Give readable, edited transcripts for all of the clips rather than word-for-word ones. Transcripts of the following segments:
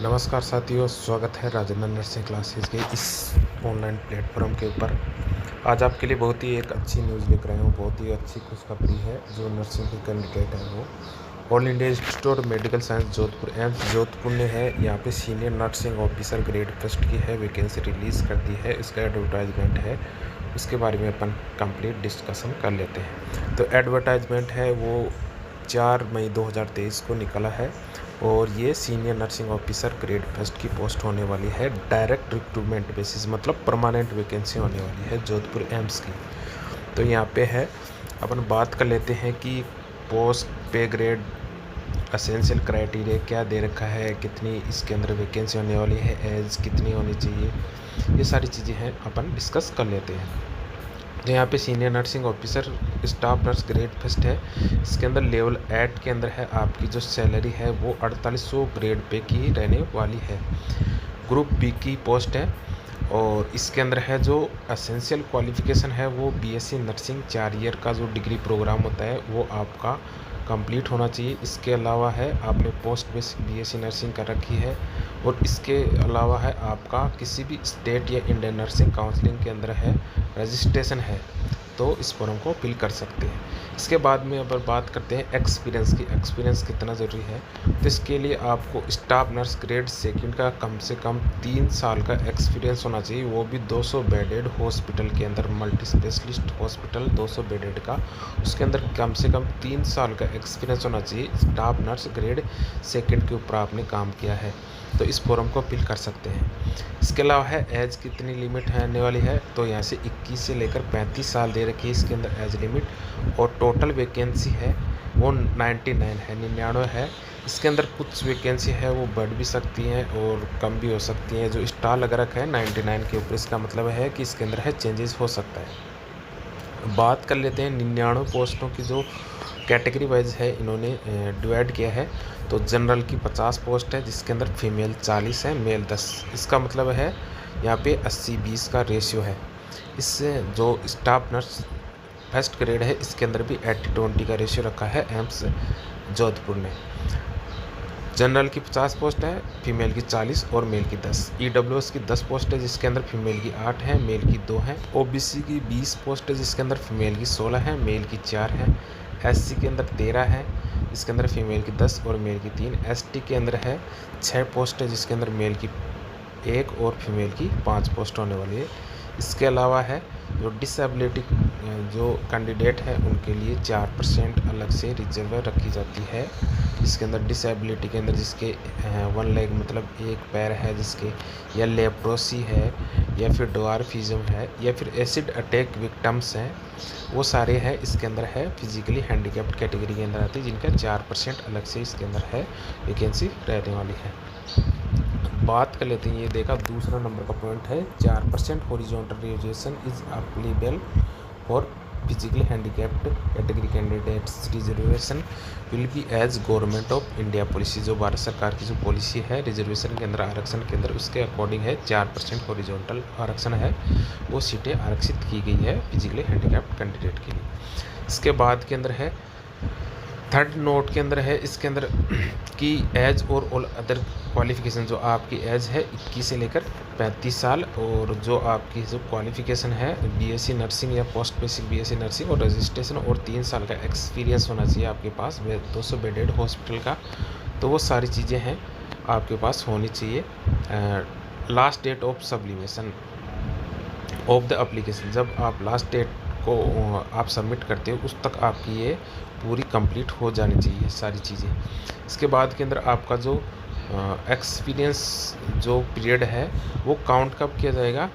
नमस्कार साथियों, स्वागत है राजेंद्र नर्सिंग क्लासेस के इस ऑनलाइन प्लेटफॉर्म के ऊपर। आज आपके लिए बहुत ही एक अच्छी न्यूज़ लेकर आया हूँ। बहुत ही अच्छी खुशखबरी है। जो नर्सिंग के कैंडिडेट हैं वो all India institute of medical science Jodhpur AIIMS Jodhpur ने है। यहाँ पे senior nursing officer grade first की है वैकेंसी रिलीज़ कर दी है। इसका एडवर्टाइजमेंट है, उसके बारे में अपन कंप्लीट डिस्कशन कर लेते हैं। तो एडवर्टाइजमेंट है वो 4 मई 2023 को निकला है और ये senior nursing officer grade first की पोस्ट होने वाली है। डायरेक्ट रिक्रूटमेंट बेसिस मतलब परमानेंट वैकेंसी होने वाली है जोधपुर एम्स की। तो यहाँ पे है, अपन बात कर लेते हैं कि पोस्ट, पे ग्रेड, असेंशियल क्राइटेरिया क्या दे रखा है, कितनी इसके अंदर वैकेंसी होने वाली है, एज कितनी होनी चाहिए, ये सारी चीज़ें हैं अपन डिस्कस कर लेते हैं। तो यहाँ पे senior nursing officer staff nurse grade first है। इसके अंदर लेवल 8 के अंदर है। आपकी जो सैलरी है वो 4800 ग्रेड पे की रहने वाली है। ग्रुप बी की पोस्ट है और इसके अंदर है जो एसेंशियल क्वालिफ़िकेशन है वो बीएससी नर्सिंग 4 ईयर का जो डिग्री प्रोग्राम होता है वो आपका कंप्लीट होना चाहिए। इसके अलावा है आपने पोस्ट बेसिक बीएससी नर्सिंग कर रखी है और इसके अलावा है आपका किसी भी स्टेट या इंडियन नर्सिंग काउंसिलिंग के अंदर है रजिस्ट्रेशन है, तो इस फॉर्म को फिल कर सकते हैं। इसके बाद में अगर बात करते हैं एक्सपीरियंस की, एक्सपीरियंस कितना ज़रूरी है, तो इसके लिए आपको स्टाफ नर्स ग्रेड सेकंड का कम से कम 3 साल का एक्सपीरियंस होना चाहिए, वो भी 200 बेडेड हॉस्पिटल के अंदर, मल्टी स्पेशलिस्ट हॉस्पिटल 200 बेडेड का, उसके अंदर कम से कम 3 साल का एक्सपीरियंस होना चाहिए। स्टाफ नर्स ग्रेड सेकंड के ऊपर आपने काम किया है तो इस फॉर्म को फिल कर सकते हैं। इसके अलावा है एज कितनी लिमिट है आने वाली है, तो यहाँ से 21 से लेकर 35 साल दे रखी है इसके अंदर एज लिमिट। और टोटल वैकेंसी है वो 99 है, 99 है। इसके अंदर कुछ वैकेंसी है वो बढ़ भी सकती हैं और कम भी हो सकती हैं। जो स्टार लगा रखा है 99 के ऊपर, इसका मतलब है कि इसके अंदर है चेंजेस हो सकता है। बात कर लेते हैं 99 पोस्टों की जो कैटेगरी वाइज है इन्होंने डिवाइड किया है। तो जनरल की 50 पोस्ट है जिसके अंदर फीमेल 40 है, मेल 10। इसका मतलब है यहाँ पे 80-20 का रेशियो है। इससे जो स्टाफ नर्स फर्स्ट ग्रेड है इसके अंदर भी 80-20 का रेशियो रखा है एम्स जोधपुर ने। जनरल की 50 पोस्ट है, फीमेल की 40 और मेल की 10। ईडब्ल्यूएस की 10 पोस्ट है जिसके अंदर फीमेल की 8 है, मेल की 2 है। ओबीसी की 20 पोस्ट है जिसके अंदर फीमेल की 16 है, मेल की 4 है। एससी के अंदर 13 है, इसके अंदर फीमेल की 10 और मेल की 3। एसटी के अंदर है 6 पोस्ट है जिसके अंदर मेल की 1 और फीमेल की 5 पोस्ट होने वाली है। इसके अलावा है जो डिसेबिलिटी जो कैंडिडेट है उनके लिए 4% अलग से रिजर्व रखी जाती है। इसके अंदर डिसेबिलिटी के अंदर जिसके 1 लेग मतलब एक पैर है जिसके, या लेप्रोसी है, या फिर डवार्फिज्म है, या फिर एसिड अटैक विक्टिम्स हैं, वो सारे हैं इसके अंदर है फिजिकली हैंडीकैप्ड कैटेगरी के अंदर आते हैं, जिनका 4% अलग से इसके अंदर है वैकेंसी रहने वाली है। बात कर लेते हैं, ये देखा दूसरा नंबर का पॉइंट है 4% horizontal reservation is applicable for physically handicapped category candidates. Reservation will be as government of India policy. जो भारत सरकार की जो पॉलिसी है रिजर्वेशन के अंदर, आरक्षण के अंदर, उसके अकॉर्डिंग है 4% हॉरिजॉन्टल आरक्षण है, वो सीटें आरक्षित की गई है फिजिकली हैंडीकैप्ड कैंडिडेट के लिए। इसके बाद के अंदर है थर्ड नोट के अंदर है इसके अंदर की एज और ऑल अदर क्वालिफ़िकेशन। जो आपकी एज है 21 से लेकर 35 साल और जो आपकी जो क्वालिफ़िकेशन है बीएससी नर्सिंग या पोस्ट बेसिक बीएससी नर्सिंग और रजिस्ट्रेशन और 3 साल का एक्सपीरियंस होना चाहिए आपके पास 200 बेडेड हॉस्पिटल का। तो वो सारी चीज़ें हैं आपके पास होनी चाहिए। Last date of sublimation of the application, जब आप लास्ट डेट को आप सबमिट करते हो उस तक आपकी ये पूरी कंप्लीट हो जानी चाहिए सारी चीज़ें। इसके बाद के अंदर आपका जो एक्सपीरियंस जो पीरियड है वो काउंट कब किया जाएगा,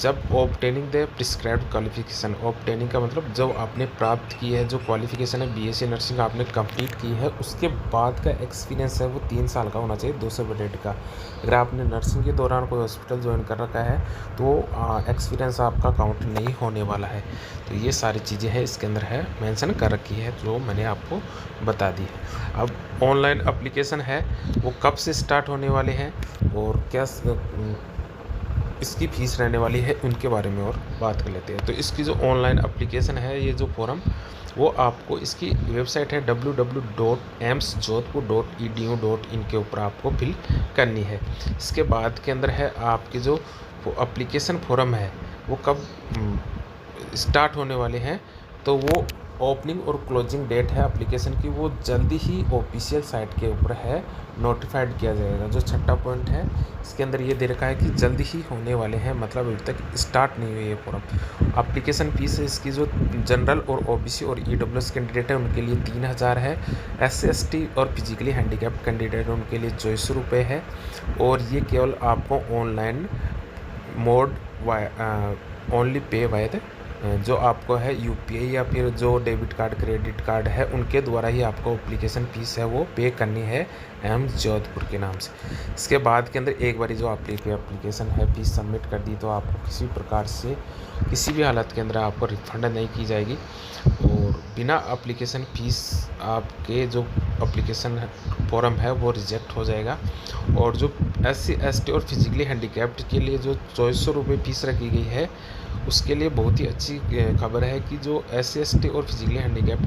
जब obtaining the prescribed qualification. Obtaining का मतलब जब आपने प्राप्त की है जो क्वालिफिकेशन है बीएससी नर्सिंग आपने कंप्लीट की है, उसके बाद का एक्सपीरियंस है वो 3 साल का होना चाहिए 200 बेडेड का। अगर आपने नर्सिंग के दौरान कोई हॉस्पिटल ज्वाइन कर रखा है तो एक्सपीरियंस आपका काउंट नहीं होने वाला है। तो ये सारी चीज़ें हैं इसके अंदर है मेंशन कर रखी है जो मैंने आपको बता दी है। अब ऑनलाइन एप्लीकेशन है वो कब से स्टार्ट होने वाले हैं और क्या इसकी फ़ीस रहने वाली है, उनके बारे में और बात कर लेते हैं। तो इसकी जो ऑनलाइन एप्लीकेशन है, ये जो फॉर्म, वो आपको इसकी वेबसाइट है www.amsjodhpur.edu.in के ऊपर आपको फिल करनी है। इसके बाद के अंदर है आपकी जो एप्लीकेशन फॉर्म है वो कब स्टार्ट होने वाले हैं, तो वो ओपनिंग और क्लोजिंग डेट है एप्लीकेशन की, वो जल्दी ही ऑफिशियल साइट के ऊपर है नोटिफाइड किया जाएगा। जो छठा पॉइंट है इसके अंदर ये दे रखा है कि जल्दी ही होने वाले हैं, मतलब अभी तक स्टार्ट नहीं हुई है फॉर्म। एप्लीकेशन फीस है इसकी जो जनरल और ओबीसी और ईडब्ल्यूएस कैंडिडेट है उनके लिए 3000 है। एससी एसटी और फिजिकली हैंडीकैप्ड कैंडिडेट है उनके लिए 2400 रुपये है। और ये केवल आपको ऑनलाइन मोड ओनली पे वाय जो आपको है यूपीआई या फिर जो डेबिट कार्ड क्रेडिट कार्ड है उनके द्वारा ही आपको एप्लीकेशन फ़ीस है वो पे करनी है एम्स जोधपुर के नाम से। इसके बाद के अंदर एक बारी जो एप्लीकेशन है फ़ीस सबमिट कर दी तो आपको किसी प्रकार से किसी भी हालत के अंदर आपको रिफंड नहीं की जाएगी और बिना एप्लीकेशन फ़ीस आपके जो एप्लीकेशन फॉर्म है वो रिजेक्ट हो जाएगा। और जो एससी एसटी और फिजिकली हैंडीकैप्ड के लिए जो 2400 रुपये फ़ीस रखी गई है उसके लिए बहुत ही अच्छी खबर है कि जो एससी एसटी और फिजिकली हैंडीकैप्ड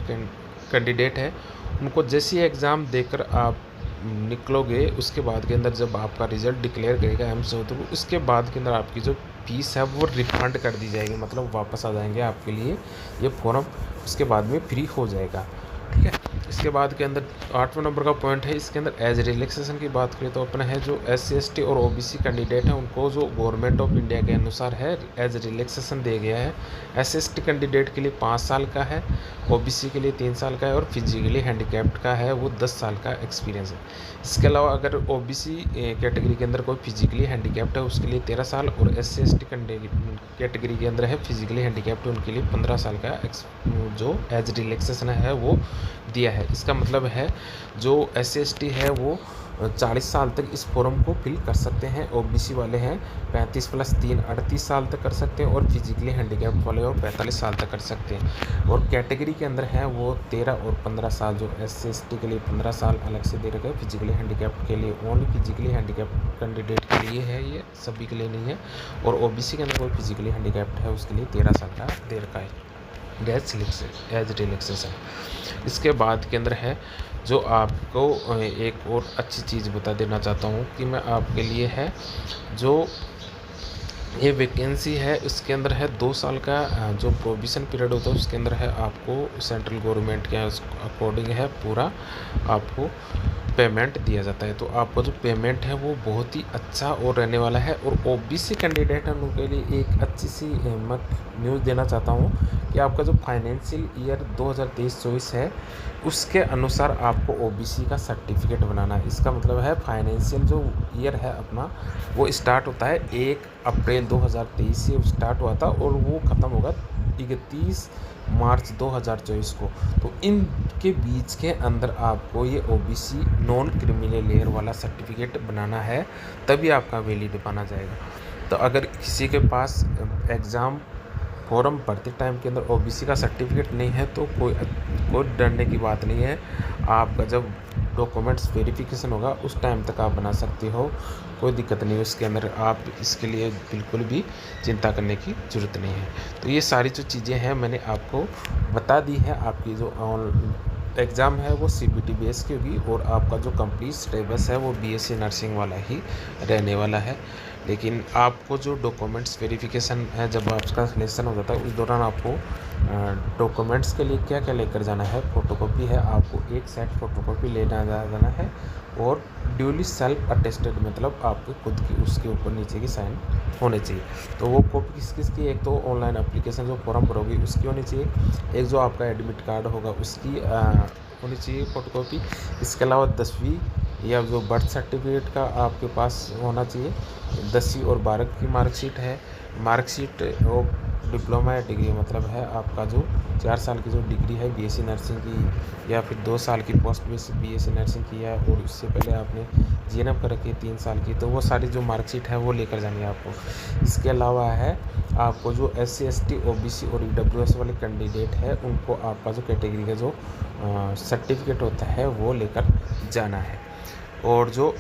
कैंडिडेट है उनको जैसे ही एग्ज़ाम देकर आप निकलोगे उसके बाद के अंदर जब आपका रिज़ल्ट डिक्लेयर करेगा एम्स जोधपुर, उसके बाद के अंदर आपकी जो फीस है वो रिफंड कर दी जाएगी, मतलब वापस आ जाएंगे आपके लिए ये फॉर्म, उसके बाद में फ्री हो जाएगा। ठीक है। इसके बाद के अंदर 8वां नंबर का पॉइंट है, इसके अंदर एज रिलैक्सेशन की बात करें तो अपना है जो एससी एसटी और ओबीसी कैंडिडेट है उनको जो गवर्नमेंट ऑफ इंडिया के अनुसार है एज रिलैक्सेशन दिया गया है। एससी एसटी कैंडिडेट के लिए 5 साल का है, ओबीसी के लिए 3 साल का है और फिजिकली हैंडीकैप्ड का है वो 10 साल का एक्सपीरियंस है। इसके अलावा अगर ओबीसी कैटेगरी के अंदर कोई फिजिकली हैंडीकैप्ड है उसके लिए 13 साल और एससी एसटी कैटेगरी के अंदर है फिजिकली हैंडीकैप्ड उनके लिए 15 साल का जो एज रिलैक्सेशन है वो दिया है। इसका मतलब है जो एससी एसटी है वो 40 साल तक इस फॉर्म को फिल कर सकते हैं, ओबीसी वाले हैं 35 + 3 38 साल तक कर सकते हैं और फिजिकली हैंडीकैप्ड वाले और 45 साल तक कर सकते हैं। और कैटेगरी के अंदर हैं वो 13 और 15 साल, जो एससी एसटी के लिए 15 साल अलग से दे रखे हैं, फिजिकली हैंडीकैप्ड के लिए ओनली फिजिकली हैंडीकैप्ड कैंडिडेट के लिए है, ये सभी के लिए नहीं है। और ओबीसी के अंदर कोई फिजिकली हैंडीकैप्ड है उसके लिए 13 साल का दे रखा है एज रिलैक्सेशन। इसके बाद के अंदर है जो आपको एक और अच्छी चीज़ बता देना चाहता हूँ कि मैं आपके लिए है जो ये वैकेंसी है इसके अंदर है 2 साल का जो प्रोविज़न पीरियड होता है उसके अंदर है आपको सेंट्रल गवर्नमेंट के अकॉर्डिंग है पूरा आपको पेमेंट दिया जाता है। तो आपका जो पेमेंट है वो बहुत ही अच्छा और रहने वाला है। और ओबीसी कैंडिडेट है उनके लिए एक अच्छी सी मैं न्यूज़ देना चाहता हूँ कि आपका जो फाइनेंशियल ईयर 2023-24 है उसके अनुसार आपको ओबीसी का सर्टिफिकेट बनाना है। इसका मतलब है फाइनेंशियल जो ईयर है अपना वो स्टार्ट होता है 1 अप्रैल 2023 से स्टार्ट हुआ था और वो ख़त्म होगा 31 मार्च 2024 को। तो इनके बीच के अंदर आपको ये ओबीसी नॉन क्रिमिनल लेयर वाला सर्टिफिकेट बनाना है, तभी आपका वैलिड माना जाएगा। तो अगर किसी के पास एग्ज़ाम फॉर्म भरते टाइम के अंदर ओबीसी का सर्टिफिकेट नहीं है तो कोई डरने की बात नहीं है। आपका जब डॉक्यूमेंट्स वेरिफिकेशन होगा उस टाइम तक आप बना सकते हो, कोई दिक्कत नहीं है उसके अंदर, आप इसके लिए बिल्कुल भी चिंता करने की ज़रूरत नहीं है। तो ये सारी जो चीज़ें हैं मैंने आपको बता दी है। आपकी जो एग्ज़ाम है वो सीबीटी बेस की होगी और आपका जो कंप्लीट सिलेबस है वो बीएससी नर्सिंग वाला ही रहने वाला है। लेकिन आपको जो डॉक्यूमेंट्स वेरिफिकेशन है जब आपका सिलेक्शन हो जाता है उस दौरान आपको डॉक्यूमेंट्स के लिए क्या क्या लेकर जाना है, फ़ोटोकॉपी है, आपको एक सेट फ़ोटोकॉपी लेना जाना है और ड्यूली सेल्फ अटेस्टेड मतलब आपके खुद की उसके ऊपर नीचे की साइन होने चाहिए। तो वो कॉपी किस किस की, एक तो ऑनलाइन एप्लीकेशन जो फॉर्म भरोगी उसकी होनी चाहिए, एक जो आपका एडमिट कार्ड होगा उसकी होनी चाहिए फ़ोटोकॉपी। इसके अलावा 10वीं या जो बर्थ सर्टिफिकेट का आपके पास होना चाहिए, 10वीं और 12वीं की मार्कशीट है, मार्कशीट और डिप्लोमा या डिग्री मतलब है आपका जो 4 साल की जो डिग्री है बीएससी नर्सिंग की या फिर 2 साल की पोस्ट बेसिक बीएससी नर्सिंग की है और उससे पहले आपने जीएनएम कर रखी है 3 साल की, तो वो सारी जो मार्कशीट है वो लेकर जानी है आपको। इसके अलावा है आपको जो एससी एसटी ओबीसी और ईडब्ल्यूएस वाले कैंडिडेट है उनको आपका जो कैटेगरी का जो सर्टिफिकेट होता है वो लेकर जाना है। और जो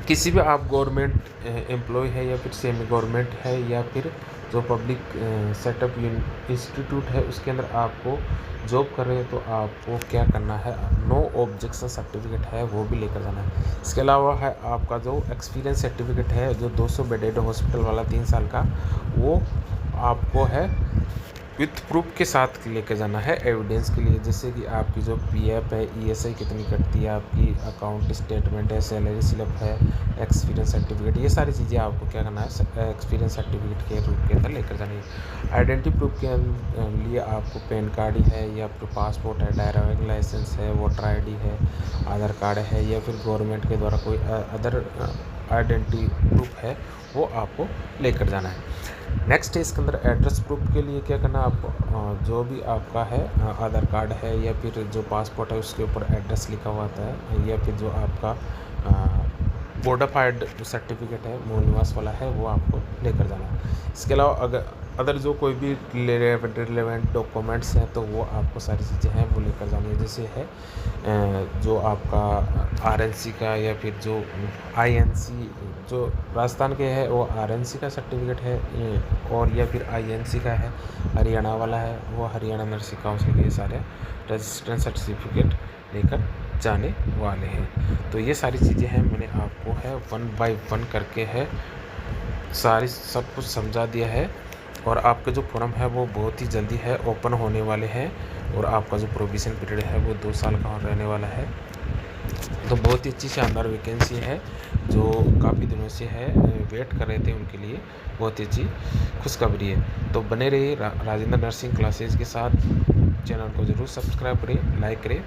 किसी भी आप गवर्नमेंट एम्प्लॉय है या फिर सेमी गवर्नमेंट है या फिर जो पब्लिक सेटअप इंस्टीट्यूट है उसके अंदर आपको जॉब कर रहे हैं तो आपको क्या करना है, नो ऑब्जेक्शन सर्टिफिकेट है वो भी लेकर जाना है। इसके अलावा है आपका जो एक्सपीरियंस सर्टिफिकेट है जो 200 बेडेड हॉस्पिटल वाला 3 साल का, वो आपको है विथ प्रूफ के साथ लेके जाना है एविडेंस के लिए। जैसे कि आपकी जो पीएफ है, ईएसआई कितनी कटती है, आपकी अकाउंट स्टेटमेंट है, सैलरी स्लिप है, एक्सपीरियंस सर्टिफिकेट, ये सारी चीज़ें आपको क्या करना है एक्सपीरियंस सर्टिफिकेट के रूप के अंदर लेकर जानी है। आइडेंटिटी प्रूफ के लिए आपको पैन कार्ड है या फिर पासपोर्ट है, ड्राइविंग लाइसेंस है, वोटर आई है, आधार कार्ड है या फिर गवर्नमेंट के द्वारा कोई अदर आइडेंटिटी प्रूफ है वो आपको लेकर जाना है। नेक्स्ट है इसके अंदर एड्रेस प्रूफ के लिए क्या करना है आपको, जो भी आपका है आधार कार्ड है या फिर जो पासपोर्ट है उसके ऊपर एड्रेस लिखा हुआ आता है या फिर जो आपका बोनाफाइड सर्टिफिकेट है, मूल निवास वाला है, वो आपको लेकर जाना है। इसके अलावा अदर जो कोई भी रिलेवेंट डॉक्यूमेंट्स हैं तो वो आपको सारी चीज़ें हैं वो लेकर जानी है। जैसे है जो आपका आरएनसी का या फिर जो आईएनसी जो राजस्थान के है वो आरएनसी का सर्टिफिकेट है, और या फिर आईएनसी का है हरियाणा वाला है वो हरियाणा नर्सिंग काउंसिल के सारे रजिस्ट्रेशन सर्टिफिकेट लेकर जाने वाले हैं। तो ये सारी चीज़ें हैं मैंने आपको है 1 बाय 1 करके है सारी सब कुछ समझा दिया है। और आपके जो फॉर्म है वो बहुत ही जल्दी है ओपन होने वाले हैं और आपका जो प्रोविज़न पीरियड है वो 2 साल का रहने वाला है। तो बहुत ही अच्छी शानदार वैकेंसी है जो काफ़ी दिनों से है वेट कर रहे थे उनके लिए, बहुत ही अच्छी खुशखबरी है। तो बने रहिए राजेंद्र नर्सिंग क्लासेज के साथ, चैनल को ज़रूर सब्सक्राइब करें, लाइक करें।